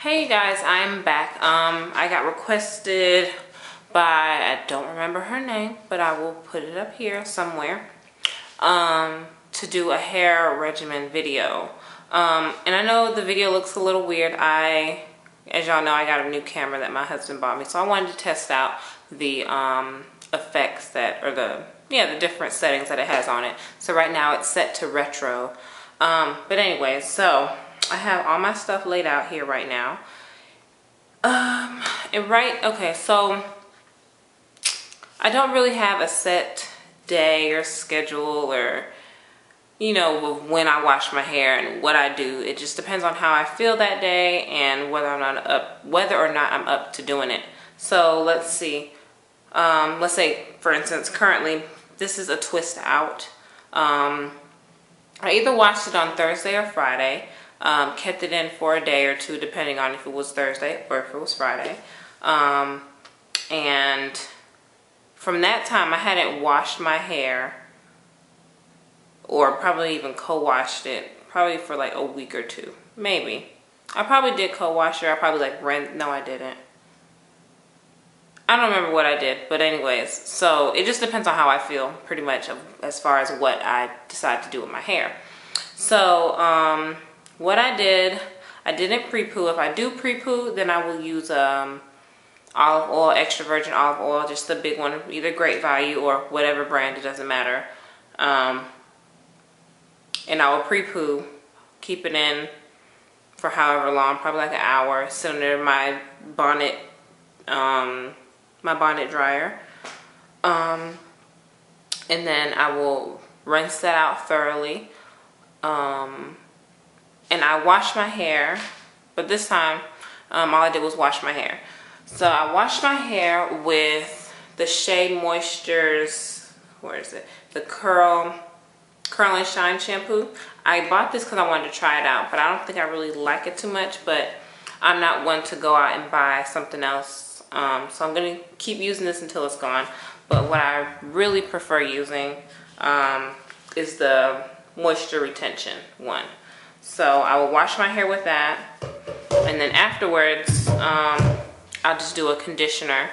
Hey guys, I'm back. I got requested by, I don't remember her name, but I will put it up here somewhere, to do a hair regimen video. And I know the video looks a little weird. As y'all know, I got a new camera that my husband bought me, so I wanted to test out the effects that, or the different settings that it has on it. So right now it's set to retro. But anyway, so I have all my stuff laid out here right now. Okay, so I don't really have a set day or schedule or, when I wash my hair and what I do. It just depends on how I feel that day and whether or not I'm up to doing it. So let's see. Let's say, for instance, currently this is a twist out. I either washed it on Thursday or Friday. Kept it in for a day or two depending on if it was Thursday or if it was Friday. And from that time I hadn't washed my hair or probably even co-washed it probably for like a week or two. Maybe. I probably did co-wash it. I probably no, I didn't. I don't remember what I did, but anyways, so it just depends on how I feel pretty much as far as what I decide to do with my hair. So, what I didn't PrePoo. If I do PrePoo, then I will use olive oil, extra virgin olive oil, just the big one, either Great Value or whatever brand, it doesn't matter. And I will PrePoo, keep it in for however long, probably like an hour, sit under my bonnet dryer. And then I will rinse that out thoroughly. And I wash my hair, but this time all I did was wash my hair. So I washed my hair with the Shea Moisture's, where is it? The Curl and Shine shampoo. I bought this because I wanted to try it out, but I don't think I really like it too much, but I'm not one to go out and buy something else. So I'm going to keep using this until it's gone. But what I really prefer using is the moisture retention one. So I will wash my hair with that, and then afterwards I'll just do a conditioner.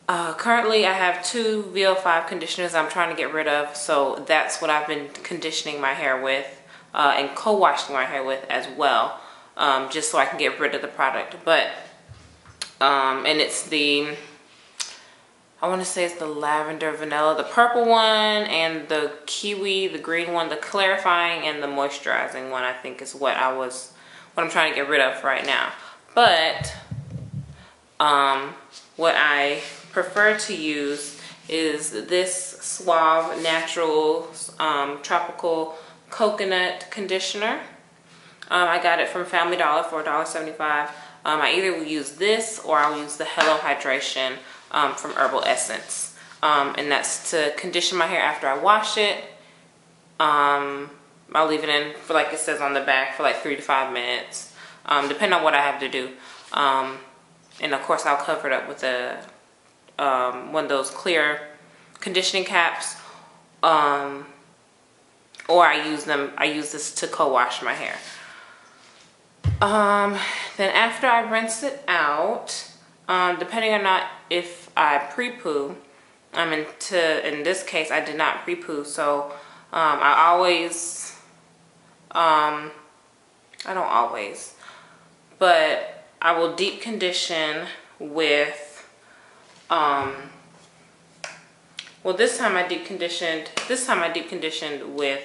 Currently I have 2 V05 conditioners I'm trying to get rid of, so that's what I've been conditioning my hair with and co-washing my hair with as well, just so I can get rid of the product. But and it's the, I want to say it's the lavender vanilla, the purple one, and the kiwi, the green one, the clarifying and the moisturizing one, I think is what I'm trying to get rid of right now. But what I prefer to use is this Suave natural tropical coconut conditioner. I got it from Family Dollar for $1.75. I either will use this or I'll use the Hello Hydration from Herbal Essence, and that's to condition my hair after I wash it. I'll leave it in for, like it says on the back, for like 3 to 5 minutes, depending on what I have to do. And of course I'll cover it up with one of those clear conditioning caps, or I use this to co-wash my hair. Then after I rinse it out, depending on not if I PrePoo, in this case I did not PrePoo, so I don't always, but I will deep condition with, well, this time I deep conditioned with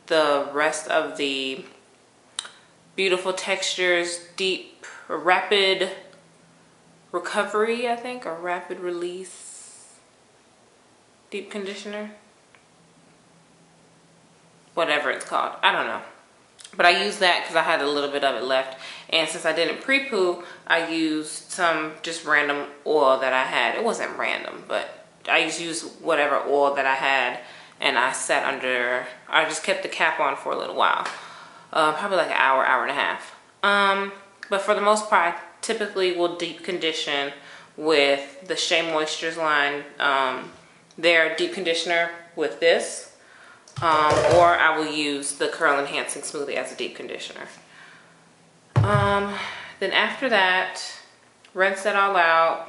the rest of the Beautiful Textures Deep Rapid Recovery, I think, or Rapid Release Deep Conditioner, whatever it's called, I don't know. But I used that because I had a little bit of it left, and since I didn't PrePoo, I used some just random oil that I had. It wasn't random, but I just used whatever oil that I had, and I just kept the cap on for a little while, probably like an hour, hour and a half. But for the most part, I typically will deep condition with the Shea Moistures line, their deep conditioner with this, or I will use the Curl Enhancing Smoothie as a deep conditioner. Then after that, rinse that all out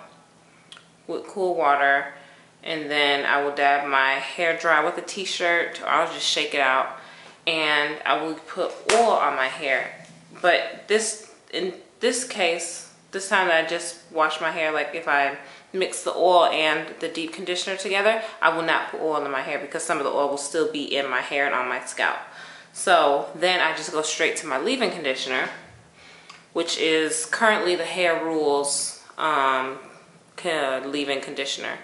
with cool water, and then I will dab my hair dry with a t-shirt, or I'll just shake it out, and I will put oil on my hair. But in this case, this time that I just wash my hair, like if I mix the oil and the deep conditioner together, I will not put oil in my hair because some of the oil will still be in my hair and on my scalp. So then I just go straight to my leave-in conditioner, which is currently the Hair Rules leave-in conditioner.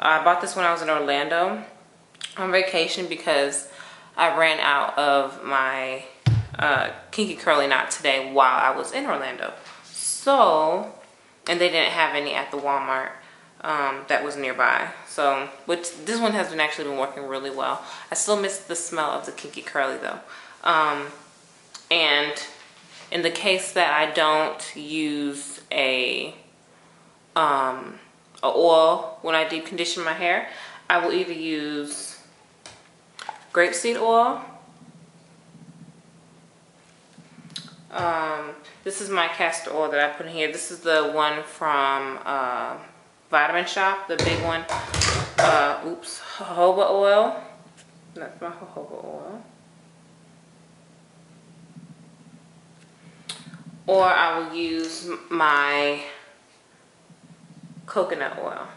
I bought this when I was in Orlando on vacation because I ran out of my Kinky Curly Knot today while I was in Orlando. So, and they didn't have any at the Walmart that was nearby. So, this one has actually been working really well. I still miss the smell of the Kinky Curly though. And in the case that I don't use a oil when I deep condition my hair, I will either use grapeseed oil. This is my castor oil that I put in here. This is the one from Vitamin Shop, the big one. Jojoba oil. That's my jojoba oil. Or I will use my coconut oil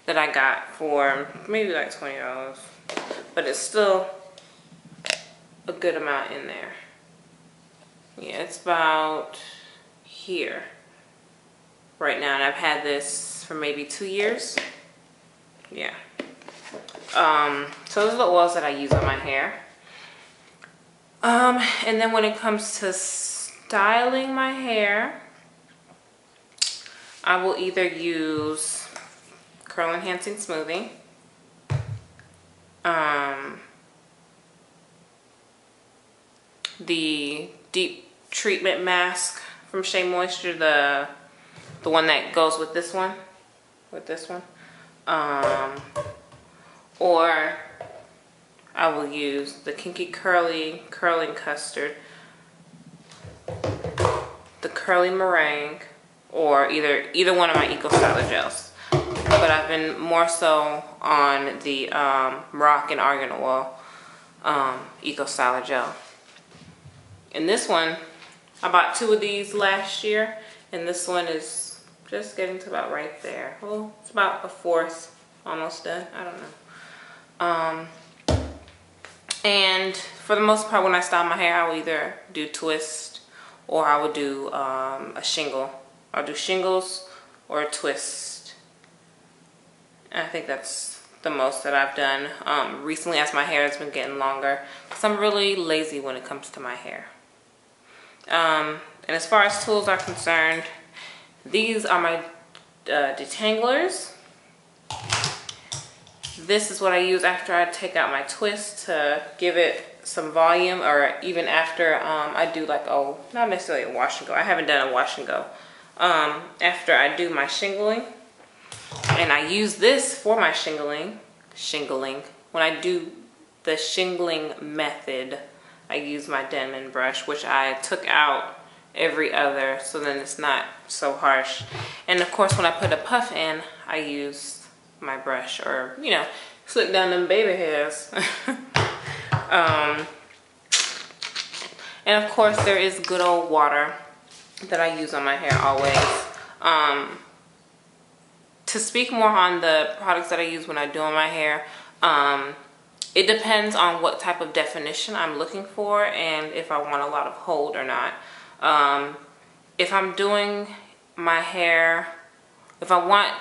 that I got for maybe like $20. But it's still a good amount in there. Yeah, it's about here right now, and I've had this for maybe 2 years. Yeah. So those are the oils that I use on my hair. And then when it comes to styling my hair, I will either use Curl Enhancing Smoothie, the Deep Treatment Mask from Shea Moisture, the one that goes with this one, or I will use the Kinky Curling Custard, the Curly Meringue, or either one of my Eco Styler gels. But I've been more so on the Moroccan Argan Oil Eco Styler gel. And this one, I bought 2 of these last year, and this one is just getting to about right there. Well, it's about 1/4 almost done. I don't know. And for the most part, when I style my hair, I will either do twist or I will do a shingle. I'll do shingles or a twist. And I think that's the most that I've done recently as my hair has been getting longer, because I'm really lazy when it comes to my hair. And as far as tools are concerned, these are my detanglers. This is what I use after I take out my twist to give it some volume, or even after I do like, not necessarily a wash and go. I haven't done a wash and go. After I do my shingling, and I use this for my shingling. When I do the shingling method, I use my Denman brush, which I took out every other, so then it's not so harsh. And of course, when I put a puff in, I use my brush, or slick down them baby hairs. And of course, there is good old water that I use on my hair always. To speak more on the products that I use when I do on my hair, it depends on what type of definition I'm looking for and if I want a lot of hold or not. If I'm doing my hair, if I want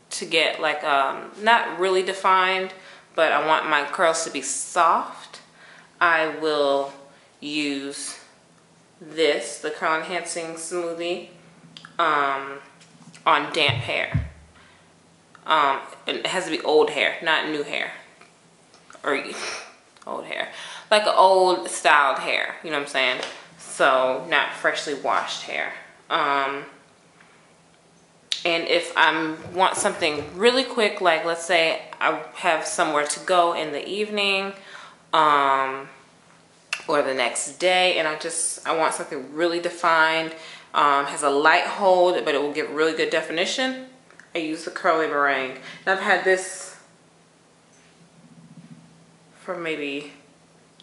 to get like not really defined, but I want my curls to be soft, I will use this, the Curl Enhancing Smoothie, on damp hair. It has to be old hair, not new hair, or old hair, like an old styled hair, you know what I'm saying? So not freshly washed hair. And if I want something really quick, like let's say I have somewhere to go in the evening, or the next day, and I want something really defined, has a light hold, but it will give really good definition. I use the Curly Meringue. And I've had this for maybe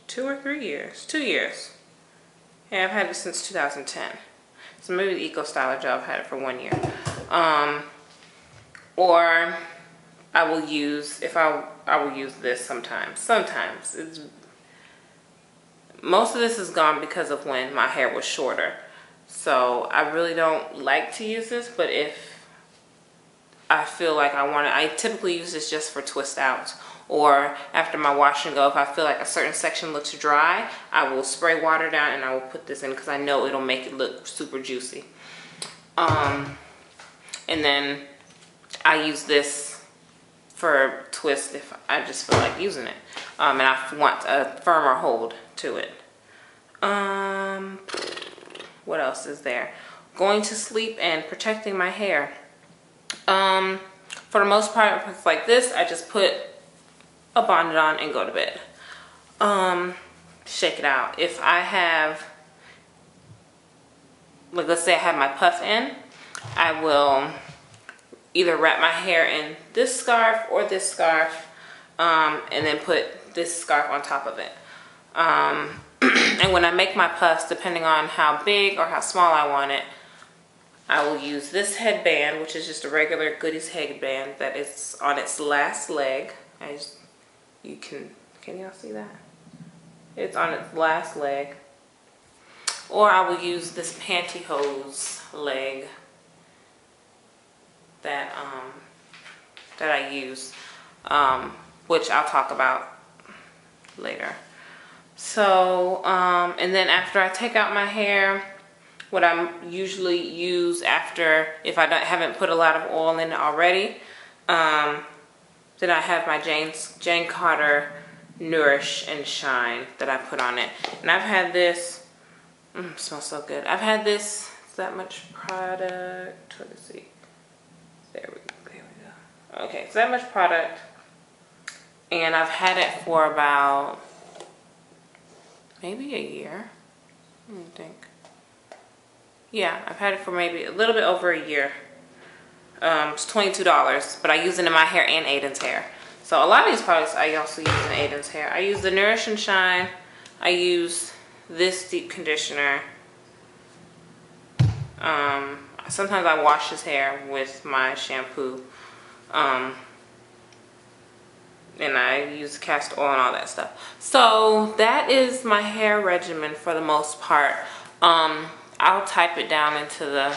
2 or 3 years. 2 years. Yeah, I've had it since 2010. So maybe the Eco Styler Gel, I've had it for 1 year. Or I will use, I will use this sometimes. Sometimes. Most of this is gone because of when my hair was shorter. So I really don't like to use this, but if I feel like I want it, I typically use this just for twist outs, or after my wash and go. If I feel like a certain section looks dry, I will spray water down and I will put this in because I know it'll make it look super juicy. And then I use this for twist if I just feel like using it, and I want a firmer hold to it. What else is there? Going to sleep and protecting my hair. For the most part, if it's like this, I just put a bonnet on and go to bed. Shake it out. If I have, like, let's say I have my puff in, I will either wrap my hair in this scarf or this scarf, and then put this scarf on top of it. And when I make my puffs, depending on how big or how small I want it, I will use this headband, which is just a regular Goodies headband that is on its last leg. Can y'all see that? It's on its last leg. Or I will use this Pantyhose leg that I use, which I'll talk about later. So, and then after I take out my hair, what I usually use after, if I haven't put a lot of oil in it already, then I have my Jane Carter Nourish and Shine that I put on it. And I've had this, it smells so good. I've had this, that much product, let's see. There we go. Okay, so that much product. And I've had it for about maybe a year. Let me think. Yeah, I've had it for maybe a little bit over a year. It's $22, but I use it in my hair and Aiden's hair. So a lot of these products I also use in Aiden's hair. I use the Nourish and Shine. I use this deep conditioner. Sometimes I wash his hair with my shampoo. And I use castor oil and all that stuff. So that is my hair regimen for the most part. I'll type it down into the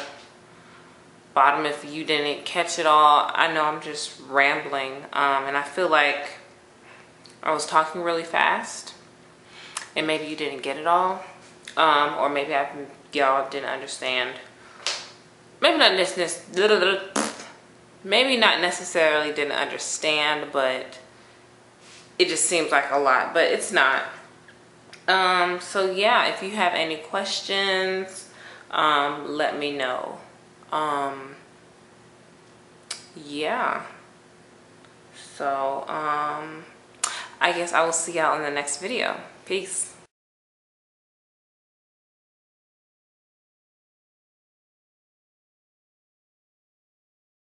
bottom if you didn't catch it all. I know I'm just rambling, and I feel like I was talking really fast and maybe you didn't get it all, or maybe y'all didn't understand. Maybe not necessarily didn't understand, but it just seems like a lot, but it's not. So yeah, if you have any questions, let me know. Yeah. So, I guess I will see y'all in the next video. Peace.